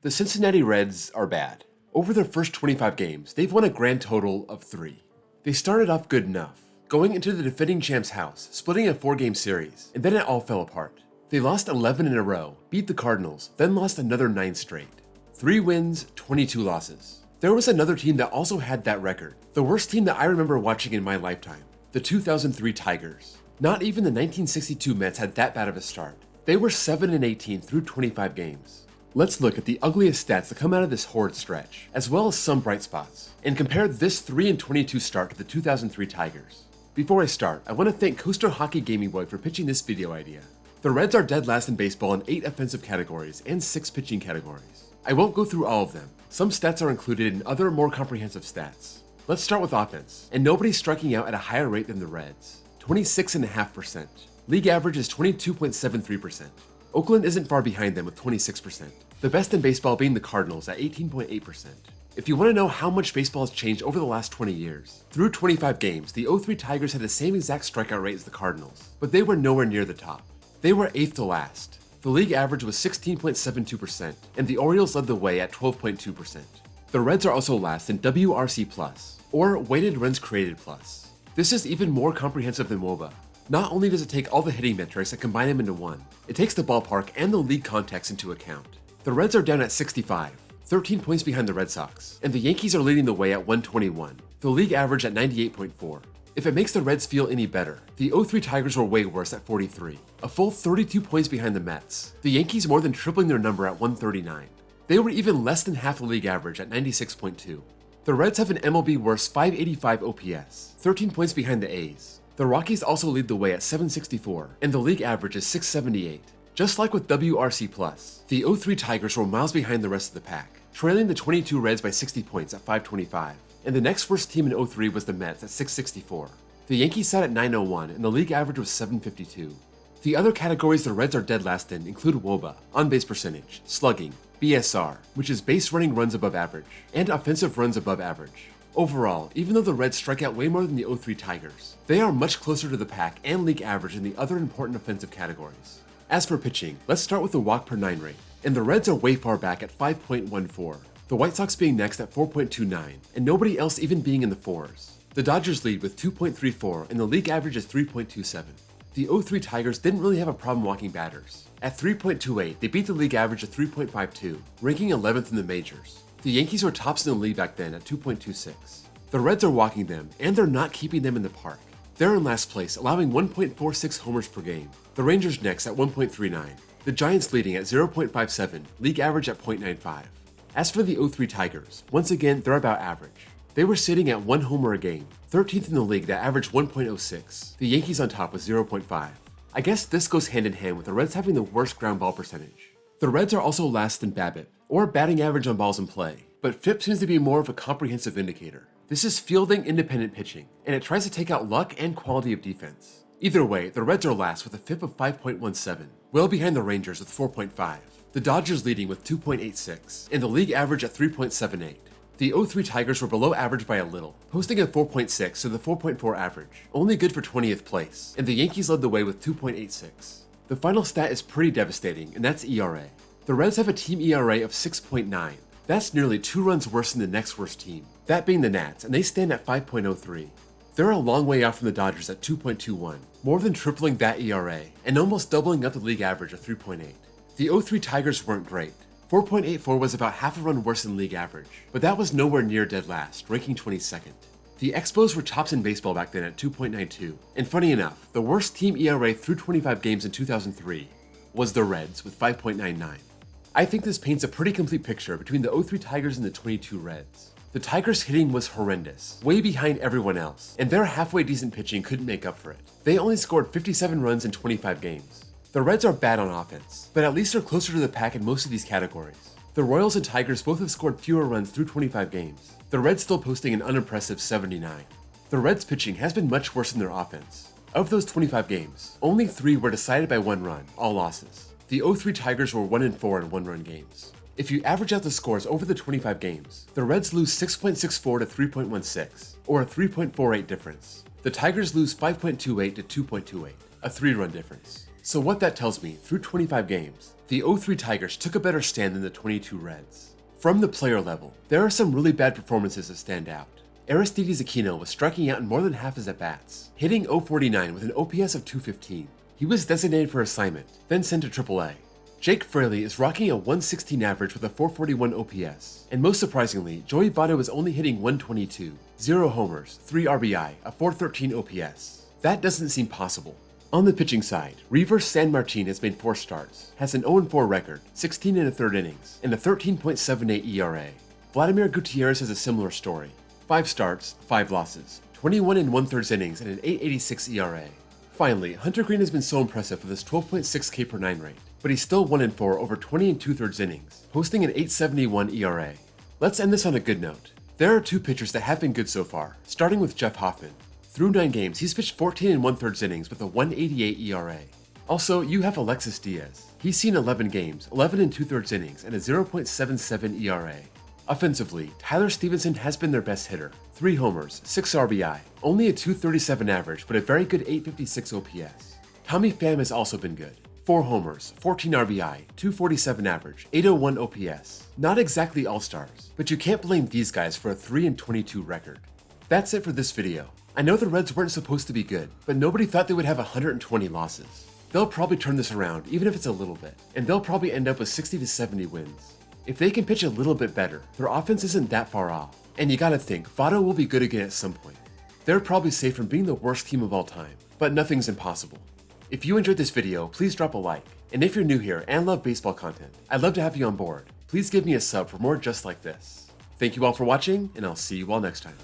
The Cincinnati Reds are bad. Over their first 25 games, they've won a grand total of 3. They started off good enough, going into the defending champ's house, splitting a 4-game series, and then it all fell apart. They lost 11 in a row, beat the Cardinals, then lost another 9 straight. 3 wins, 22 losses. There was another team that also had that record, the worst team that I remember watching in my lifetime, the 2003 Tigers. Not even the 1962 Mets had that bad of a start. They were 7-18 through 25 games. Let's look at the ugliest stats that come out of this horrid stretch, as well as some bright spots, and compare this 3-22 start to the 2003 Tigers. Before I start, I want to thank Coaster Hockey Gaming Boy for pitching this video idea. The Reds are dead last in baseball in 8 offensive categories and 6 pitching categories. I won't go through all of them. Some stats are included in other more comprehensive stats. Let's start with offense, and nobody's striking out at a higher rate than the Reds, 26.5%. League average is 22.73%. Oakland isn't far behind them with 26%. The best in baseball being the Cardinals at 18.8%. If you want to know how much baseball has changed over the last 20 years, through 25 games, the 03 Tigers had the same exact strikeout rate as the Cardinals, but they were nowhere near the top. They were 8th to last. The league average was 16.72%, and the Orioles led the way at 12.2%. The Reds are also last in WRC+, or Weighted Runs Created Plus. This is even more comprehensive than WOBA. Not only does it take all the hitting metrics and combine them into one, it takes the ballpark and the league context into account. The Reds are down at 65, 13 points behind the Red Sox, and the Yankees are leading the way at 121, the league average at 98.4. If it makes the Reds feel any better, the 03 Tigers were way worse at 43, a full 32 points behind the Mets, the Yankees more than tripling their number at 139. They were even less than half the league average at 96.2. The Reds have an MLB worst 585 OPS, 13 points behind the A's. The Rockies also lead the way at 764, and the league average is 678. Just like with WRC+, the 03 Tigers were miles behind the rest of the pack, trailing the 22 Reds by 60 points at 525, and the next worst team in 03 was the Mets at 664. The Yankees sat at 901, and the league average was 752. The other categories the Reds are dead last in include WOBA, on-base percentage, slugging, BSR, which is base running runs above average, and offensive runs above average. Overall, even though the Reds strike out way more than the 03 Tigers, they are much closer to the pack and league average in the other important offensive categories. As for pitching, let's start with the walk per 9 rate, and the Reds are way far back at 5.14, the White Sox being next at 4.29, and nobody else even being in the 4s. The Dodgers lead with 2.34, and the league average is 3.27. The 03 Tigers didn't really have a problem walking batters. At 3.28, they beat the league average of 3.52, ranking 11th in the majors. The Yankees were tops in the league back then at 2.26. The Reds are walking them, and they're not keeping them in the park. They're in last place, allowing 1.46 homers per game. The Rangers next at 1.39. The Giants leading at 0.57, league average at 0.95. As for the 03 Tigers, once again, they're about average. They were sitting at 1 homer a game, 13th in the league that averaged 1.06. The Yankees on top with 0.5. I guess this goes hand in hand with the Reds having the worst ground ball percentage. The Reds are also last in BABIP, or batting average on balls in play, but FIP seems to be more of a comprehensive indicator. This is fielding independent pitching, and it tries to take out luck and quality of defense. Either way, the Reds are last with a FIP of 5.17, well behind the Rangers with 4.5, the Dodgers leading with 2.86, and the league average at 3.78. The 03 Tigers were below average by a little, posting a 4.6 to the 4.4 average, only good for 20th place, and the Yankees led the way with 2.86. The final stat is pretty devastating, and that's ERA. The Reds have a team ERA of 6.9. That's nearly 2 runs worse than the next worst team, that being the Nats, and they stand at 5.03. They're a long way out from the Dodgers at 2.21, more than tripling that ERA, and almost doubling up the league average of 3.8. The 03 Tigers weren't great. 4.84 was about half a run worse than league average, but that was nowhere near dead last, ranking 22nd. The Expos were tops in baseball back then at 2.92, and funny enough, the worst team ERA through 25 games in 2003 was the Reds with 5.99. I think this paints a pretty complete picture between the 03 Tigers and the 22 Reds. The Tigers' hitting was horrendous, way behind everyone else, and their halfway decent pitching couldn't make up for it. They only scored 57 runs in 25 games. The Reds are bad on offense, but at least they're closer to the pack in most of these categories. The Royals and Tigers both have scored fewer runs through 25 games, the Reds still posting an unimpressive 79. The Reds' pitching has been much worse than their offense. Of those 25 games, only 3 were decided by 1 run, all losses. The 03 Tigers were 1-4 in 1-run games. If you average out the scores over the 25 games, the Reds lose 6.64 to 3.16, or a 3.48 difference. The Tigers lose 5.28 to 2.28, a 3-run difference. So what that tells me, through 25 games, the 0-3 Tigers took a better stand than the 22 Reds. From the player level, there are some really bad performances that stand out. Aristides Aquino was striking out in more than half his at-bats, hitting .049 with an OPS of 215. He was designated for assignment, then sent to AAA. Jake Fraley is rocking a 116 average with a 441 OPS, and most surprisingly, Joey Votto is only hitting 122, 0 homers, 3 RBI, a 413 OPS. That doesn't seem possible. On the pitching side, Reavers San Martin has made 4 starts, has an 0-4 record, 16 1/3 innings, and a 13.78 ERA. Vladimir Gutierrez has a similar story. 5 starts, 5 losses, 21 1/3 innings, and an 8.86 ERA. Finally, Hunter Green has been so impressive with his 12.6 K/9 rate, but he's still 1-4 over 20 2/3 innings, posting an 8.71 ERA. Let's end this on a good note. There are 2 pitchers that have been good so far, starting with Jeff Hoffman. Through 9 games, he's pitched 14 1/3 innings with a 1.88 ERA. Also, you have Alexis Diaz. He's seen 11 games, 11 2/3 innings, and a 0.77 ERA. Offensively, Tyler Stevenson has been their best hitter. 3 homers, 6 RBI, only a 237 average, but a very good 856 OPS. Tommy Pham has also been good. 4 homers, 14 RBI, 247 average, 801 OPS. Not exactly all-stars, but you can't blame these guys for a 3-22 record. That's it for this video. I know the Reds weren't supposed to be good, but nobody thought they would have 120 losses. They'll probably turn this around, even if it's a little bit, and they'll probably end up with 60 to 70 wins. If they can pitch a little bit better, their offense isn't that far off, and you gotta think, Votto will be good again at some point. They're probably safe from being the worst team of all time, but nothing's impossible. If you enjoyed this video, please drop a like, and if you're new here and love baseball content, I'd love to have you on board. Please give me a sub for more just like this. Thank you all for watching, and I'll see you all next time.